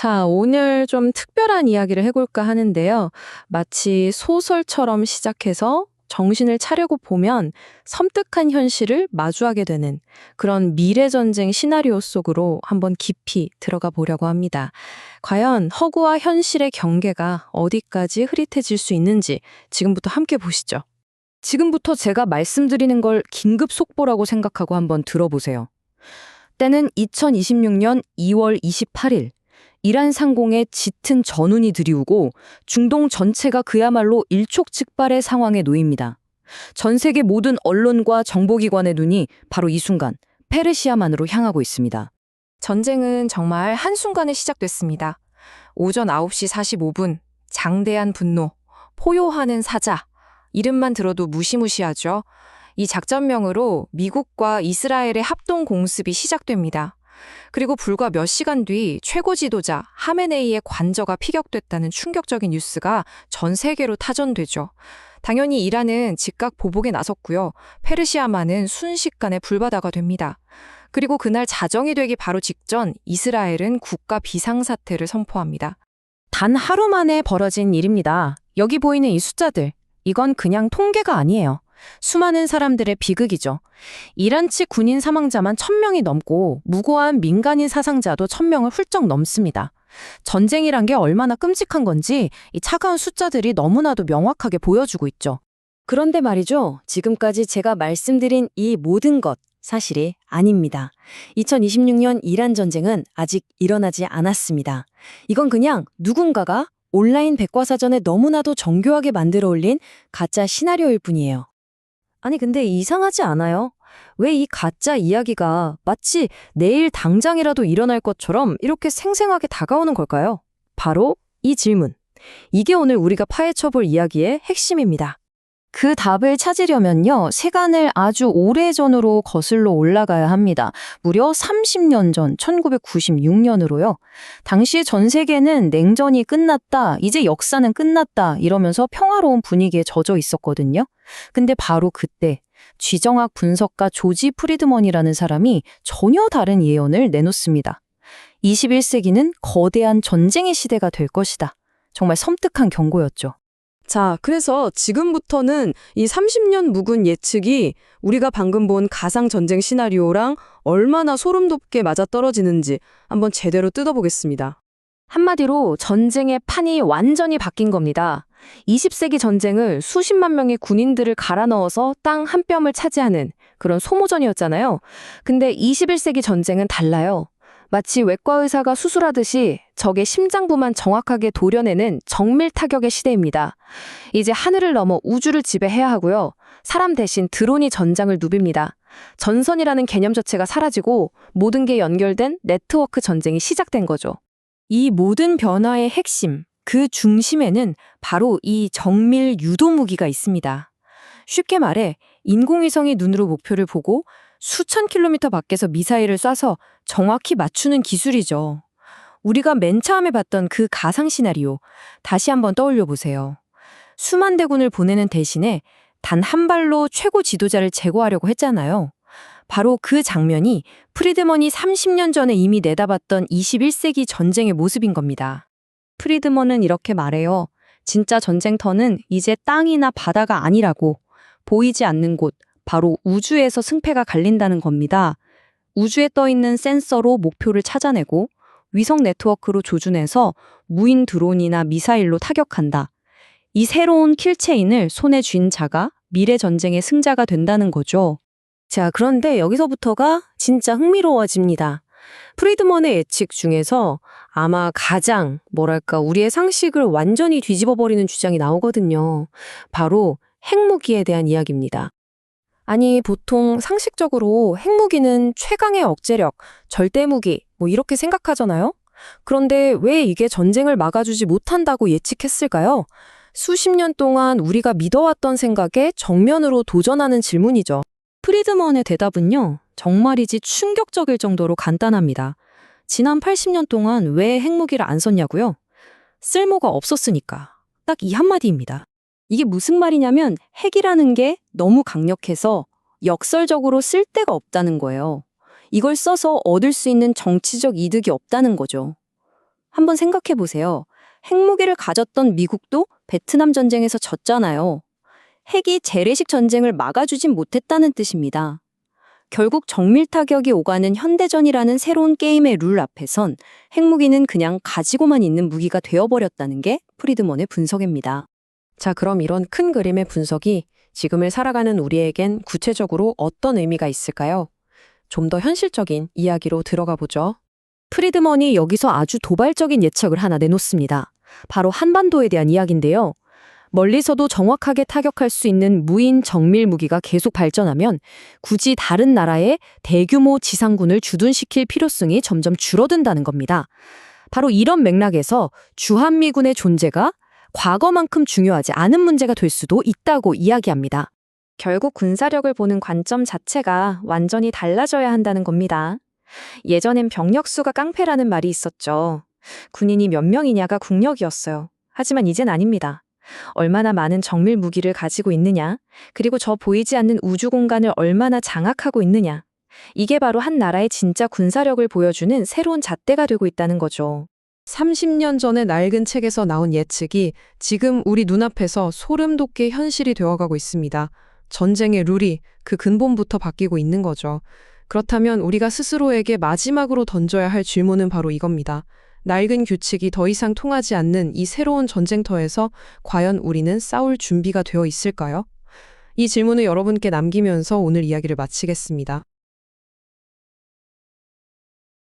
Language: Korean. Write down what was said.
자, 오늘 좀 특별한 이야기를 해볼까 하는데요. 마치 소설처럼 시작해서 정신을 차리고 보면 섬뜩한 현실을 마주하게 되는 그런 미래전쟁 시나리오 속으로 한번 깊이 들어가 보려고 합니다. 과연 허구와 현실의 경계가 어디까지 흐릿해질 수 있는지 지금부터 함께 보시죠. 지금부터 제가 말씀드리는 걸 긴급 속보라고 생각하고 한번 들어보세요. 때는 2026년 2월 28일. 이란 상공에 짙은 전운이 들이우고 중동 전체가 그야말로 일촉즉발의 상황에 놓입니다. 전 세계 모든 언론과 정보기관의 눈이 바로 이 순간 페르시아만으로 향하고 있습니다. 전쟁은 정말 한순간에 시작됐습니다. 오전 9시 45분, 장대한 분노, 포효하는 사자. 이름만 들어도 무시무시하죠. 이 작전명으로 미국과 이스라엘의 합동 공습이 시작됩니다. 그리고 불과 몇 시간 뒤 최고 지도자 하메네이의 관저가 피격됐다는 충격적인 뉴스가 전 세계로 타전되죠. 당연히 이란은 즉각 보복에 나섰고요. 페르시아만은 순식간에 불바다가 됩니다. 그리고 그날 자정이 되기 바로 직전 이스라엘은 국가 비상사태를 선포합니다. 단 하루 만에 벌어진 일입니다. 여기 보이는 이 숫자들, 이건 그냥 통계가 아니에요. 수많은 사람들의 비극이죠. 이란 측 군인 사망자만 1000명이 넘고 무고한 민간인 사상자도 1000명을 훌쩍 넘습니다. 전쟁이란 게 얼마나 끔찍한 건지 이 차가운 숫자들이 너무나도 명확하게 보여주고 있죠. 그런데 말이죠. 지금까지 제가 말씀드린 이 모든 것 사실이 아닙니다. 2026년 이란 전쟁은 아직 일어나지 않았습니다. 이건 그냥 누군가가 온라인 백과사전에 너무나도 정교하게 만들어 올린 가짜 시나리오일 뿐이에요. 아니 근데 이상하지 않아요? 왜 이 가짜 이야기가 마치 내일 당장이라도 일어날 것처럼 이렇게 생생하게 다가오는 걸까요? 바로 이 질문. 이게 오늘 우리가 파헤쳐볼 이야기의 핵심입니다. 그 답을 찾으려면요, 시간을 아주 오래전으로 거슬러 올라가야 합니다. 무려 30년 전, 1996년으로요. 당시 전 세계는 냉전이 끝났다, 이제 역사는 끝났다 이러면서 평화로운 분위기에 젖어 있었거든요. 근데 바로 그때 쥐정학 분석가 조지 프리드먼이라는 사람이 전혀 다른 예언을 내놓습니다. 21세기는 거대한 전쟁의 시대가 될 것이다. 정말 섬뜩한 경고였죠. 자, 그래서 지금부터는 이 30년 묵은 예측이 우리가 방금 본 가상전쟁 시나리오랑 얼마나 소름 돋게 맞아떨어지는지 한번 제대로 뜯어보겠습니다. 한마디로 전쟁의 판이 완전히 바뀐 겁니다. 20세기 전쟁을 수십만 명의 군인들을 갈아 넣어서 땅 한 뼘을 차지하는 그런 소모전이었잖아요. 근데 21세기 전쟁은 달라요. 마치 외과 의사가 수술하듯이 적의 심장부만 정확하게 도려내는 정밀 타격의 시대입니다. 이제 하늘을 넘어 우주를 지배해야 하고요. 사람 대신 드론이 전장을 누빕니다. 전선이라는 개념 자체가 사라지고 모든 게 연결된 네트워크 전쟁이 시작된 거죠. 이 모든 변화의 핵심, 그 중심에는 바로 이 정밀 유도 무기가 있습니다. 쉽게 말해 인공위성이 눈으로 목표를 보고 수천 킬로미터 밖에서 미사일을 쏴서 정확히 맞추는 기술이죠. 우리가 맨 처음에 봤던 그 가상 시나리오, 다시 한번 떠올려 보세요. 수만 대군을 보내는 대신에 단 한 발로 최고 지도자를 제거하려고 했잖아요. 바로 그 장면이 프리드먼이 30년 전에 이미 내다봤던 21세기 전쟁의 모습인 겁니다. 프리드먼은 이렇게 말해요. 진짜 전쟁터는 이제 땅이나 바다가 아니라고. 보이지 않는 곳, 바로 우주에서 승패가 갈린다는 겁니다. 우주에 떠있는 센서로 목표를 찾아내고 위성 네트워크로 조준해서 무인 드론이나 미사일로 타격한다. 이 새로운 킬체인을 손에 쥔 자가 미래 전쟁의 승자가 된다는 거죠. 자, 그런데 여기서부터가 진짜 흥미로워집니다. 프리드먼의 예측 중에서 아마 가장 우리의 상식을 완전히 뒤집어버리는 주장이 나오거든요. 바로 핵무기에 대한 이야기입니다. 아니, 보통 상식적으로 핵무기는 최강의 억제력, 절대무기, 이렇게 생각하잖아요? 그런데 왜 이게 전쟁을 막아주지 못한다고 예측했을까요? 수십 년 동안 우리가 믿어왔던 생각에 정면으로 도전하는 질문이죠. 프리드먼의 대답은요, 정말이지 충격적일 정도로 간단합니다. 지난 80년 동안 왜 핵무기를 안 썼냐고요? 쓸모가 없었으니까. 딱 이 한마디입니다. 이게 무슨 말이냐면 핵이라는 게 너무 강력해서 역설적으로 쓸데가 없다는 거예요. 이걸 써서 얻을 수 있는 정치적 이득이 없다는 거죠. 한번 생각해 보세요. 핵무기를 가졌던 미국도 베트남 전쟁에서 졌잖아요. 핵이 재래식 전쟁을 막아주진 못했다는 뜻입니다. 결국 정밀 타격이 오가는 현대전이라는 새로운 게임의 룰 앞에선 핵무기는 그냥 가지고만 있는 무기가 되어버렸다는 게 프리드먼의 분석입니다. 자, 그럼 이런 큰 그림의 분석이 지금을 살아가는 우리에겐 구체적으로 어떤 의미가 있을까요? 좀 더 현실적인 이야기로 들어가 보죠. 프리드먼이 여기서 아주 도발적인 예측을 하나 내놓습니다. 바로 한반도에 대한 이야기인데요. 멀리서도 정확하게 타격할 수 있는 무인 정밀 무기가 계속 발전하면 굳이 다른 나라에 대규모 지상군을 주둔시킬 필요성이 점점 줄어든다는 겁니다. 바로 이런 맥락에서 주한미군의 존재가 과거만큼 중요하지 않은 문제가 될 수도 있다고 이야기합니다. 결국 군사력을 보는 관점 자체가 완전히 달라져야 한다는 겁니다. 예전엔 병력 수가 깡패라는 말이 있었죠. 군인이 몇 명이냐가 국력이었어요. 하지만 이젠 아닙니다. 얼마나 많은 정밀 무기를 가지고 있느냐, 그리고 저 보이지 않는 우주 공간을 얼마나 장악하고 있느냐. 이게 바로 한 나라의 진짜 군사력을 보여주는 새로운 잣대가 되고 있다는 거죠. 30년 전의 낡은 책에서 나온 예측이 지금 우리 눈앞에서 소름 돋게 현실이 되어가고 있습니다. 전쟁의 룰이 그 근본부터 바뀌고 있는 거죠. 그렇다면 우리가 스스로에게 마지막으로 던져야 할 질문은 바로 이겁니다. 낡은 규칙이 더 이상 통하지 않는 이 새로운 전쟁터에서 과연 우리는 싸울 준비가 되어 있을까요? 이 질문을 여러분께 남기면서 오늘 이야기를 마치겠습니다.